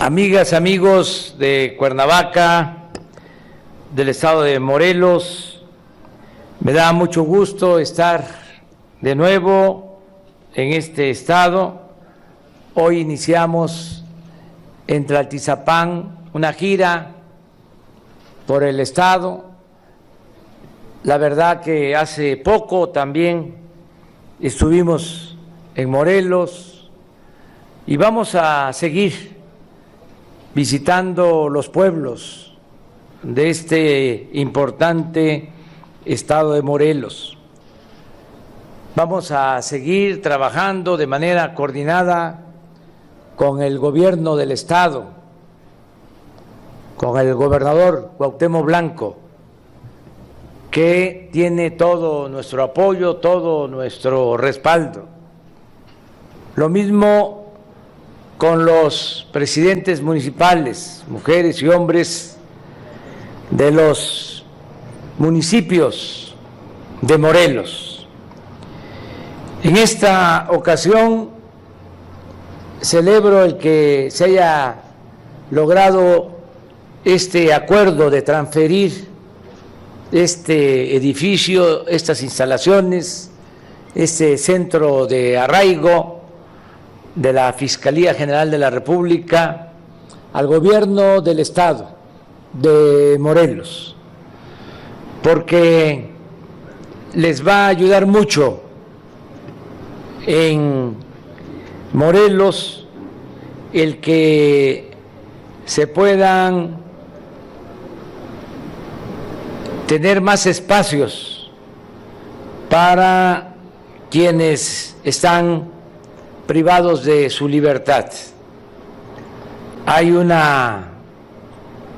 Amigas, amigos de Cuernavaca, del estado de Morelos, me da mucho gusto estar de nuevo en este estado. Hoy iniciamos en Tlaltizapán una gira por el estado. La verdad que hace poco también estuvimos en Morelos y vamos a seguir visitando los pueblos de este importante estado de Morelos. Vamos a seguir trabajando de manera coordinada con el gobierno del estado, con el gobernador Cuauhtémoc Blanco, que tiene todo nuestro apoyo, todo nuestro respaldo. Lo mismo con los presidentes municipales, mujeres y hombres de los municipios de Morelos. En esta ocasión celebro el que se haya logrado este acuerdo de transferir este edificio, estas instalaciones, este centro de arraigo de la Fiscalía General de la República al gobierno del estado de Morelos, porque les va a ayudar mucho en Morelos el que se puedan tener más espacios para quienes están privados de su libertad. Hay una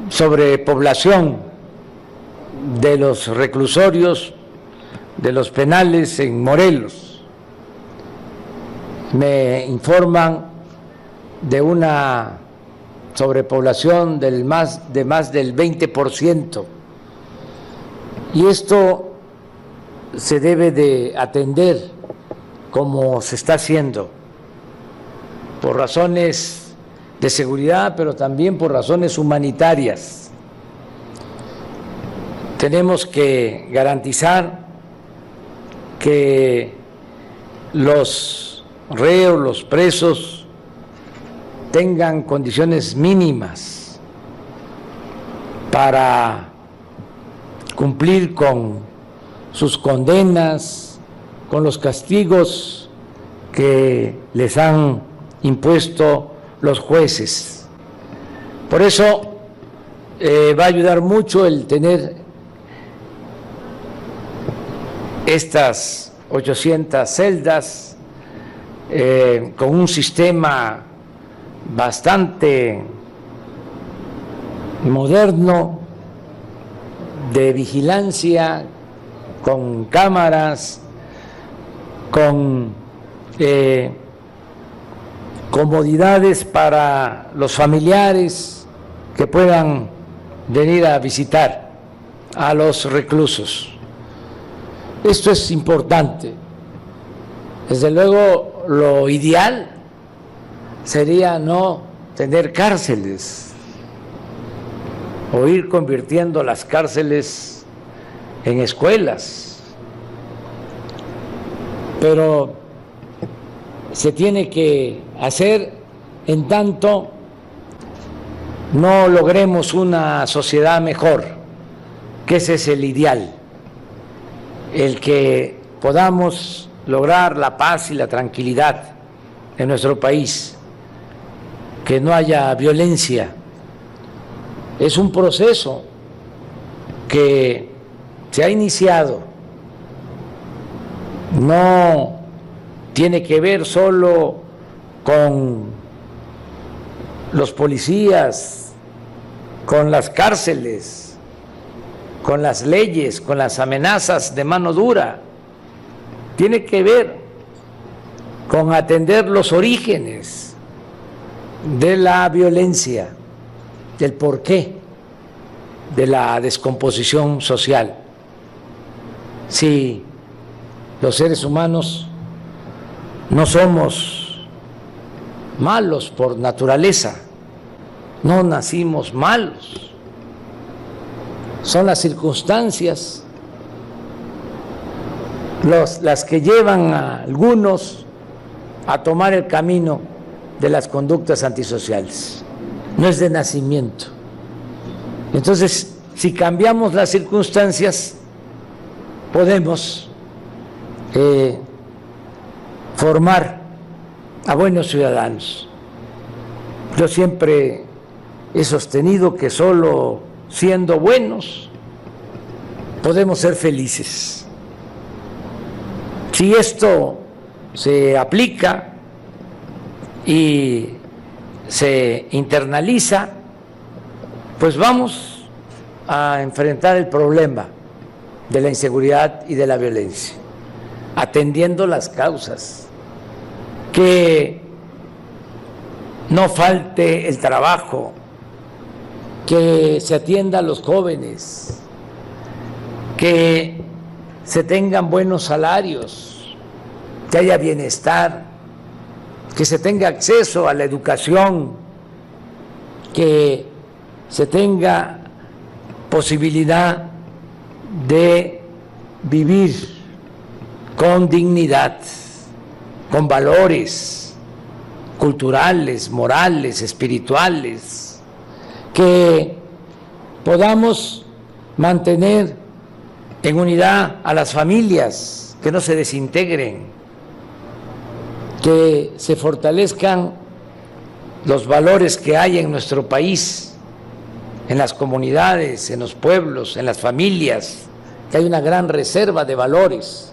sobrepoblación de los reclusorios, de los penales en Morelos. Me informan de una sobrepoblación de más del 20%, y esto se debe de atender como se está haciendo, por razones de seguridad, pero también por razones humanitarias. Tenemos que garantizar que los reos, los presos, tengan condiciones mínimas para cumplir con sus condenas, con los castigos que les han impuesto los jueces. Por eso va a ayudar mucho el tener estas 800 celdas con un sistema bastante moderno de vigilancia, con cámaras, con comodidades para los familiares que puedan venir a visitar a los reclusos. Esto es importante. Desde luego, lo ideal sería no tener cárceles o ir convirtiendo las cárceles en escuelas, pero se tiene que hacer en tanto no logremos una sociedad mejor, que ese es el ideal, el que podamos lograr la paz y la tranquilidad en nuestro país, que no haya violencia. Es un proceso que se ha iniciado, no tiene que ver solo con los policías, con las cárceles, con las leyes, con las amenazas de mano dura. Tiene que ver con atender los orígenes de la violencia, del porqué de la descomposición social. Si los seres humanos no somos malos por naturaleza, no nacimos malos, son las circunstancias las que llevan a algunos a tomar el camino de las conductas antisociales, no es de nacimiento. Entonces, si cambiamos las circunstancias, podemos formar a buenos ciudadanos. Yo siempre he sostenido que solo siendo buenos podemos ser felices. Si esto se aplica y se internaliza, pues vamos a enfrentar el problema de la inseguridad y de la violencia, atendiendo las causas, que no falte el trabajo, que se atienda a los jóvenes, que se tengan buenos salarios, que haya bienestar, que se tenga acceso a la educación, que se tenga posibilidad de vivir con dignidad, con valores culturales, morales, espirituales, que podamos mantener en unidad a las familias, que no se desintegren, que se fortalezcan los valores que hay en nuestro país, en las comunidades, en los pueblos, en las familias, que hay una gran reserva de valores.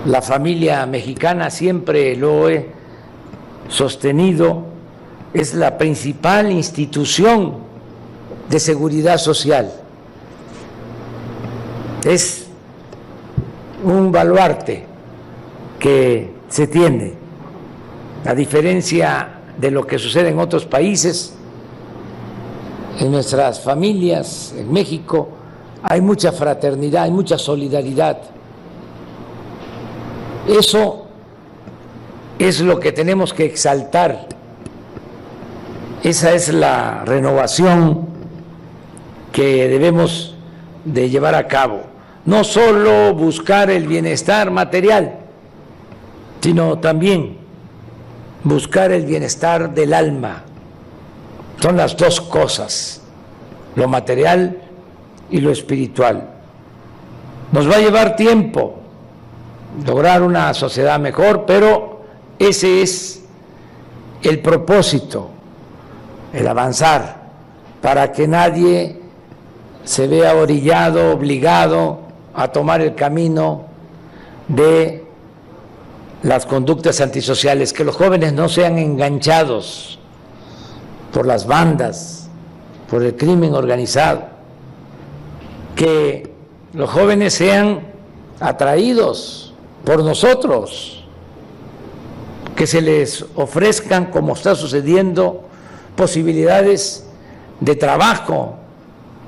La familia mexicana, siempre lo he sostenido, es la principal institución de seguridad social. Es un baluarte que se tiene, a diferencia de lo que sucede en otros países. En nuestras familias, en México, hay mucha fraternidad, hay mucha solidaridad. Eso es lo que tenemos que exaltar. Esa es la renovación que debemos de llevar a cabo. No solo buscar el bienestar material, sino también buscar el bienestar del alma. Son las dos cosas, lo material y lo espiritual. Nos va a llevar tiempo lograr una sociedad mejor, pero ese es el propósito, el avanzar, para que nadie se vea orillado, obligado a tomar el camino de las conductas antisociales, que los jóvenes no sean enganchados por las bandas, por el crimen organizado, que los jóvenes sean atraídos por nosotros, que se les ofrezcan, como está sucediendo, posibilidades de trabajo,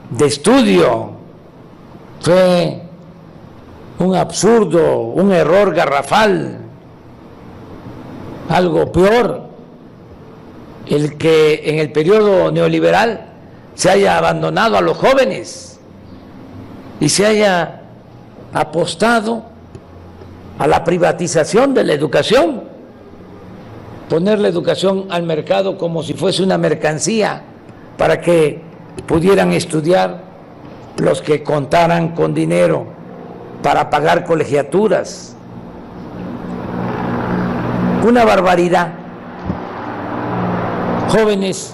de estudio. Fue un absurdo, un error garrafal, algo peor, el que en el periodo neoliberal se haya abandonado a los jóvenes y se haya apostado a la privatización de la educación, poner la educación al mercado como si fuese una mercancía para que pudieran estudiar los que contaran con dinero para pagar colegiaturas. Una barbaridad. Jóvenes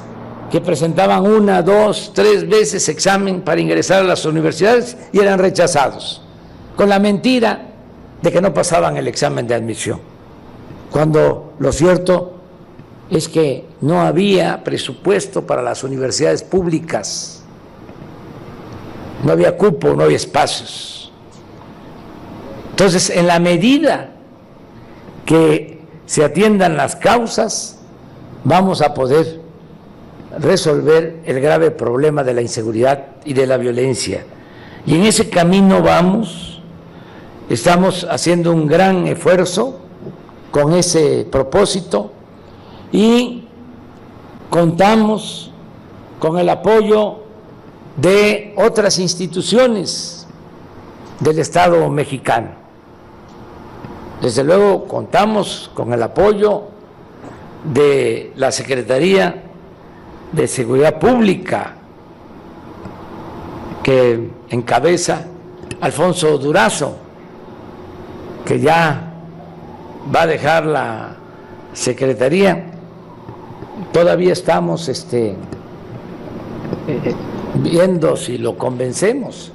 que presentaban 1, 2, 3 veces examen para ingresar a las universidades y eran rechazados, con la mentira de que no pasaban el examen de admisión, cuando lo cierto es que no había presupuesto para las universidades públicas, no había cupo, no había espacios. Entonces, en la medida que se atiendan las causas, vamos a poder resolver el grave problema de la inseguridad y de la violencia. Y en ese camino vamos, estamos haciendo un gran esfuerzo con ese propósito y contamos con el apoyo de otras instituciones del Estado mexicano. Desde luego contamos con el apoyo de la Secretaría de Seguridad Pública, que encabeza Alfonso Durazo, que ya va a dejar la Secretaría. Todavía estamos viendo si lo convencemos,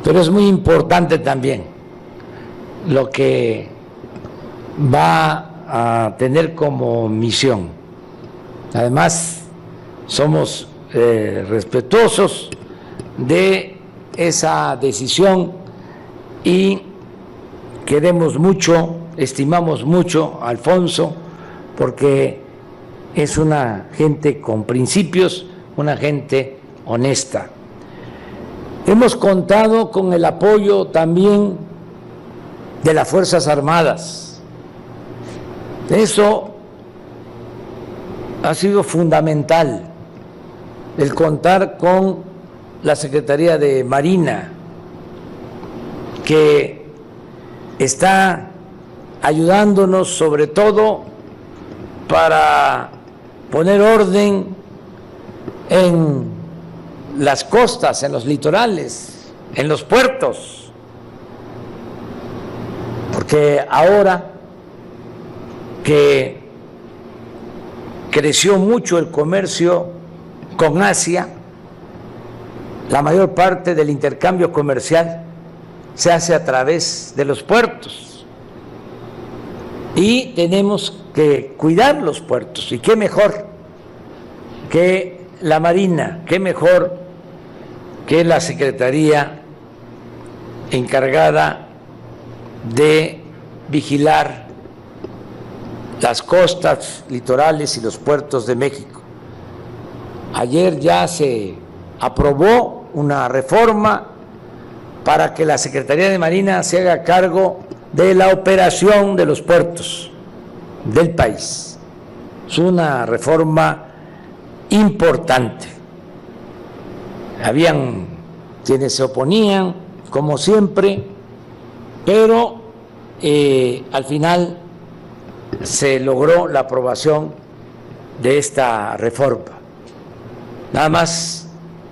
pero es muy importante también lo que va a tener como misión. Además, somos respetuosos de esa decisión y queremos mucho, estimamos mucho a Alfonso, porque es una gente con principios, una gente honesta. Hemos contado con el apoyo también de las Fuerzas Armadas. Eso ha sido fundamental, el contar con la Secretaría de Marina, que está ayudándonos sobre todo para poner orden en las costas, en los litorales, en los puertos, porque ahora que creció mucho el comercio con Asia, la mayor parte del intercambio comercial se hace a través de los puertos y tenemos que cuidar los puertos. Y qué mejor que la Marina, qué mejor que la Secretaría encargada de vigilar las costas litorales y los puertos de México. Ayer ya se aprobó una reforma para que la Secretaría de Marina se haga cargo de la operación de los puertos del país. Es una reforma importante. Habían quienes se oponían, como siempre, pero al final se logró la aprobación de esta reforma. Nada más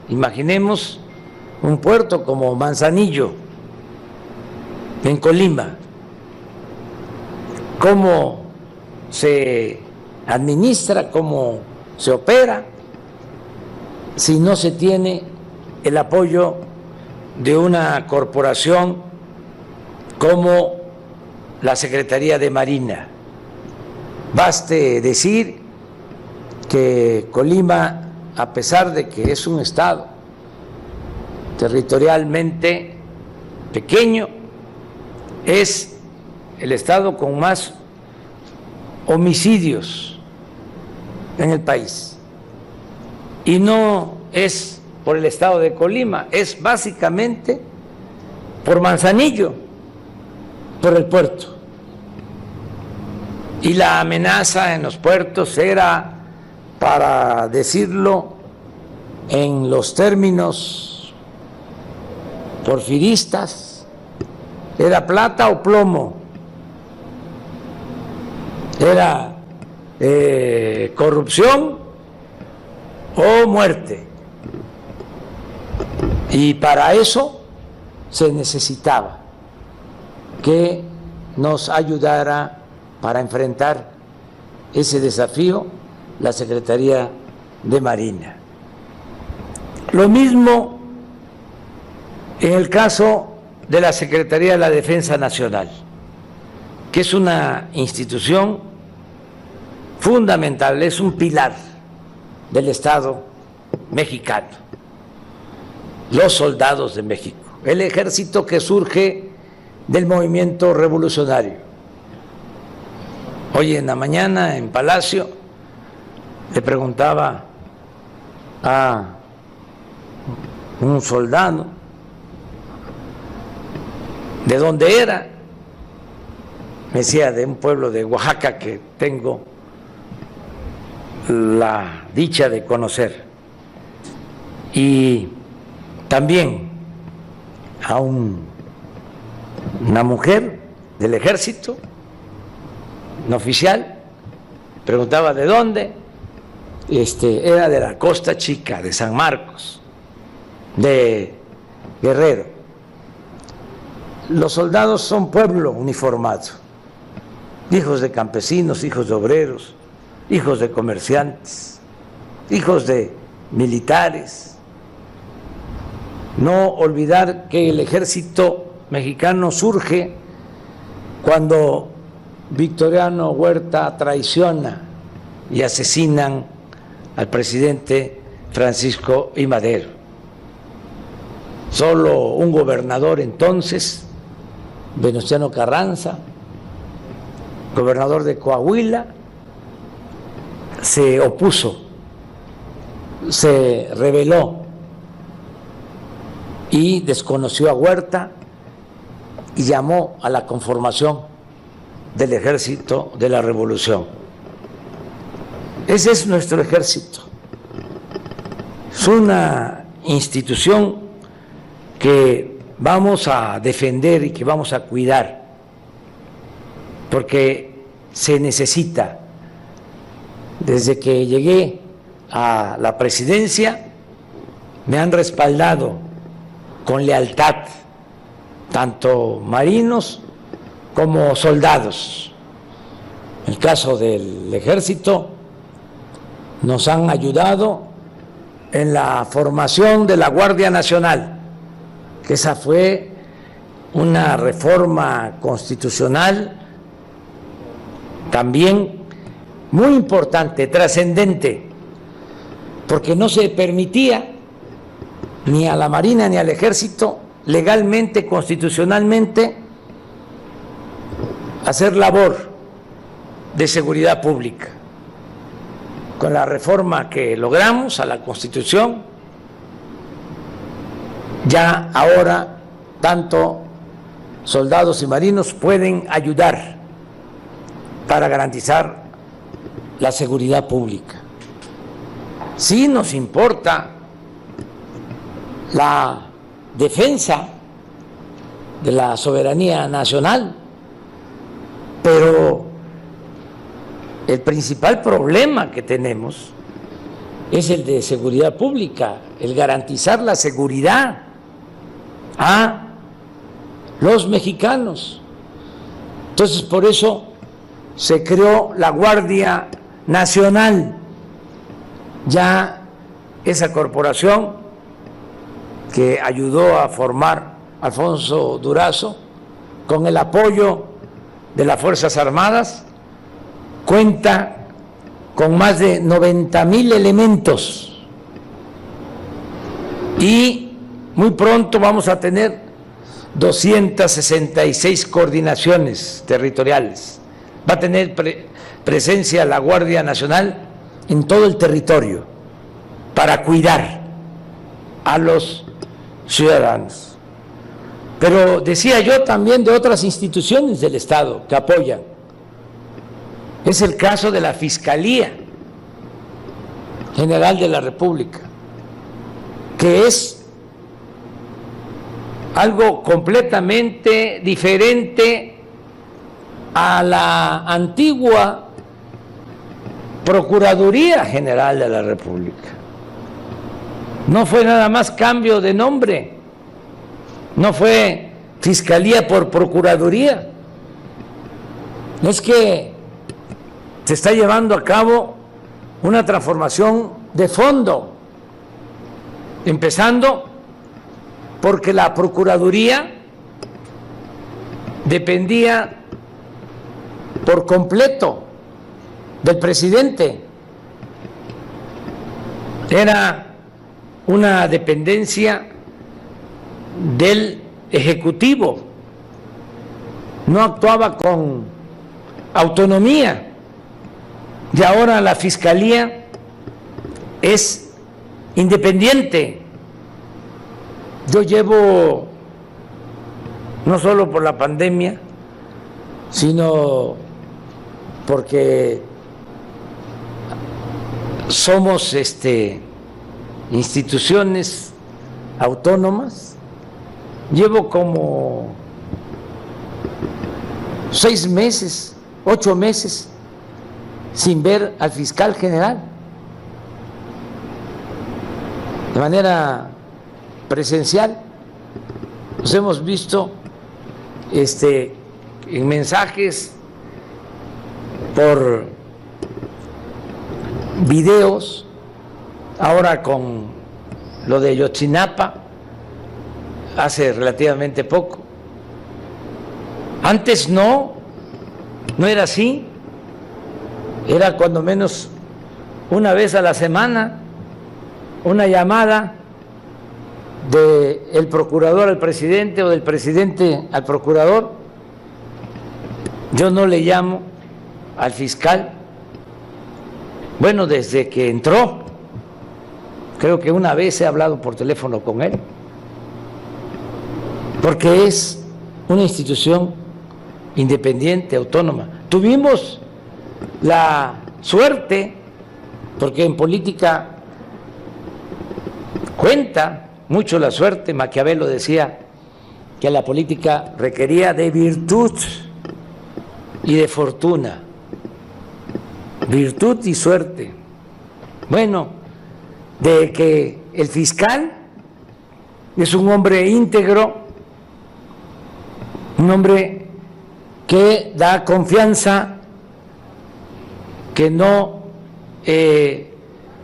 imaginemos un puerto como Manzanillo, en Colima, cómo se administra, cómo se opera, si no se tiene el apoyo de una corporación como la Secretaría de Marina. Baste decir que Colima, a pesar de que es un estado territorialmente pequeño, es el estado con más homicidios en el país. Y no es por el estado de Colima, es básicamente por Manzanillo, por el puerto. Y la amenaza en los puertos era, para decirlo en los términos porfiristas, era plata o plomo, era corrupción o muerte. Y para eso se necesitaba que nos ayudara para enfrentar ese desafío la Secretaría de Marina. Lo mismo en el caso de la Secretaría de la Defensa Nacional, que es una institución fundamental, es un pilar del Estado mexicano. Los soldados de México, el ejército que surge del movimiento revolucionario. Hoy en la mañana en Palacio le preguntaba a un soldado de dónde era. me decía, de un pueblo de Oaxaca que tengo la dicha de conocer, y también a una mujer del ejército, un oficial, preguntaba de dónde, era de la Costa Chica, de San Marcos, de Guerrero. Los soldados son pueblo uniformado, hijos de campesinos, hijos de obreros, hijos de comerciantes, hijos de militares. No olvidar que el ejército mexicano surge cuando Victoriano Huerta traiciona y asesinan al presidente Francisco I. Madero. Solo un gobernador entonces, Venustiano Carranza, gobernador de Coahuila, se opuso, se rebeló y desconoció a Huerta y llamó a la conformación del Ejército de la Revolución. Ese es nuestro ejército. Es una institución que vamos a defender y que vamos a cuidar, porque se necesita. Desde que llegué a la presidencia me han respaldado con lealtad tanto marinos como soldados. En el caso del ejército nos han ayudado en la formación de la Guardia Nacional, que esa fue una reforma constitucional también muy importante, trascendente, porque no se permitía ni a la Marina ni al Ejército legalmente, constitucionalmente, hacer labor de seguridad pública. Con la reforma que logramos a la Constitución, ya ahora tanto soldados y marinos pueden ayudar para garantizar la seguridad pública. Sí nos importa la defensa de la soberanía nacional, pero el principal problema que tenemos es el de seguridad pública, el garantizar la seguridad a los mexicanos. Entonces, por eso se creó la Guardia Nacional, ya esa corporación que ayudó a formar Alfonso Durazo, con el apoyo de las Fuerzas Armadas, cuenta con más de 90,000 elementos y muy pronto vamos a tener 266 coordinaciones territoriales. Va a tener presencia la Guardia Nacional en todo el territorio para cuidar a los ciudadanos. Pero decía yo también de otras instituciones del Estado que apoyan. Es el caso de la Fiscalía General de la República, que es algo completamente diferente a la antigua Procuraduría General de la República. No fue nada más cambio de nombre, no fue Fiscalía por Procuraduría. Es que se está llevando a cabo una transformación de fondo, empezando porque la Procuraduría dependía por completo del presidente. Era una dependencia del Ejecutivo, no actuaba con autonomía. Y ahora la Fiscalía es independiente. Yo llevo, no solo por la pandemia, sino porque somos instituciones autónomas. Llevo como 6 meses, 8 meses sin ver al fiscal general de manera presencial. Nos hemos visto en mensajes, por videos, ahora con lo de Ayotzinapa, hace relativamente poco. Antes no era así, era cuando menos una vez a la semana una llamada del procurador al presidente o del presidente al procurador. Yo no le llamo al fiscal, bueno, desde que entró, creo que una vez he hablado por teléfono con él, porque es una institución independiente, autónoma. Tuvimos la suerte, porque en política cuenta mucho la suerte. Maquiavelo decía que la política requería de virtud y de fortuna, virtud y suerte. Bueno, de que el fiscal es un hombre íntegro, un hombre que da confianza, que no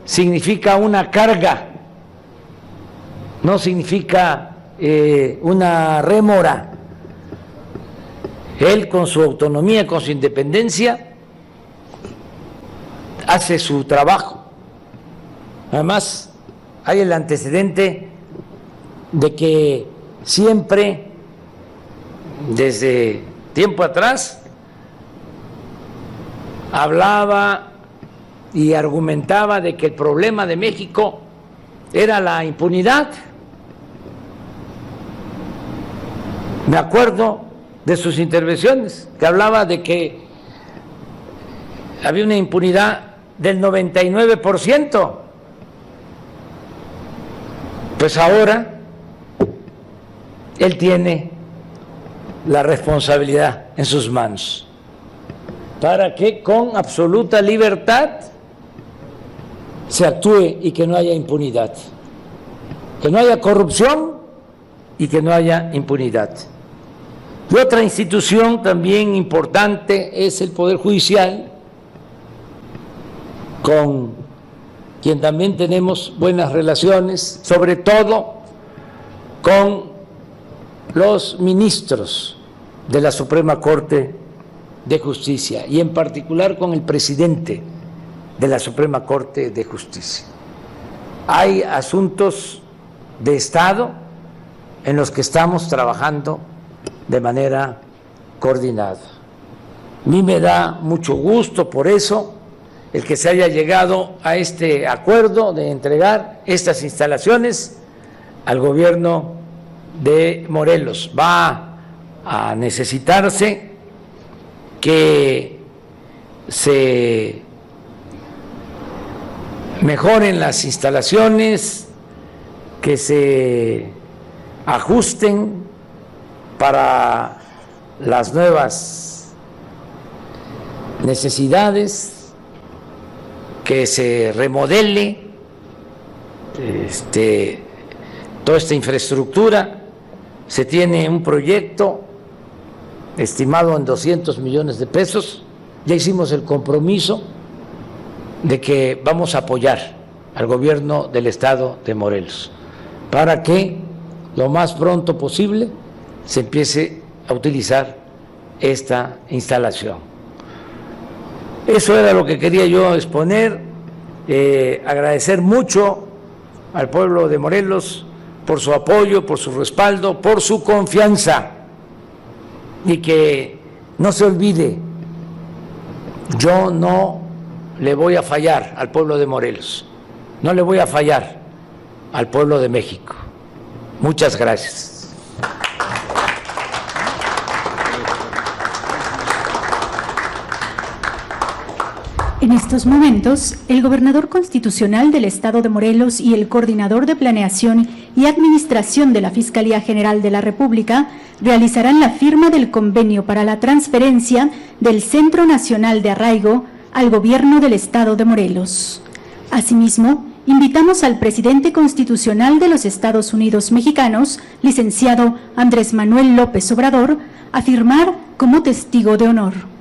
significa una carga, no significa una rémora. Él, con su autonomía, con su independencia, hace su trabajo. Además, hay el antecedente de que siempre, desde tiempo atrás, hablaba y argumentaba de que el problema de México era la impunidad. Me acuerdo de sus intervenciones, que hablaba de que había una impunidad del 99%. Pues ahora él tiene la responsabilidad en sus manos para que con absoluta libertad se actúe y que no haya impunidad, que no haya corrupción y que no haya impunidad. Y otra institución también importante es el Poder Judicial, con quien también tenemos buenas relaciones, sobre todo con los ministros de la Suprema Corte de Justicia y en particular con el presidente de la Suprema Corte de Justicia. Hay asuntos de Estado en los que estamos trabajando de manera coordinada. A mí me da mucho gusto por eso el que se haya llegado a este acuerdo de entregar estas instalaciones al gobierno de Morelos. Va a necesitarse que se mejoren las instalaciones, que se ajusten para las nuevas necesidades, que se remodele toda esta infraestructura. Se tiene un proyecto estimado en 200 millones de pesos. Ya hicimos el compromiso de que vamos a apoyar al gobierno del estado de Morelos para que lo más pronto posible se empiece a utilizar esta instalación. Eso era lo que quería yo exponer. Agradecer mucho al pueblo de Morelos por su apoyo, por su respaldo, por su confianza, y que no se olvide, yo no le voy a fallar al pueblo de Morelos, no le voy a fallar al pueblo de México. Muchas gracias. En estos momentos, el gobernador constitucional del Estado de Morelos y el coordinador de Planeación y Administración de la Fiscalía General de la República realizarán la firma del convenio para la transferencia del Centro Nacional de Arraigo al gobierno del Estado de Morelos. Asimismo, invitamos al presidente constitucional de los Estados Unidos mexicanos, licenciado Andrés Manuel López Obrador, a firmar como testigo de honor.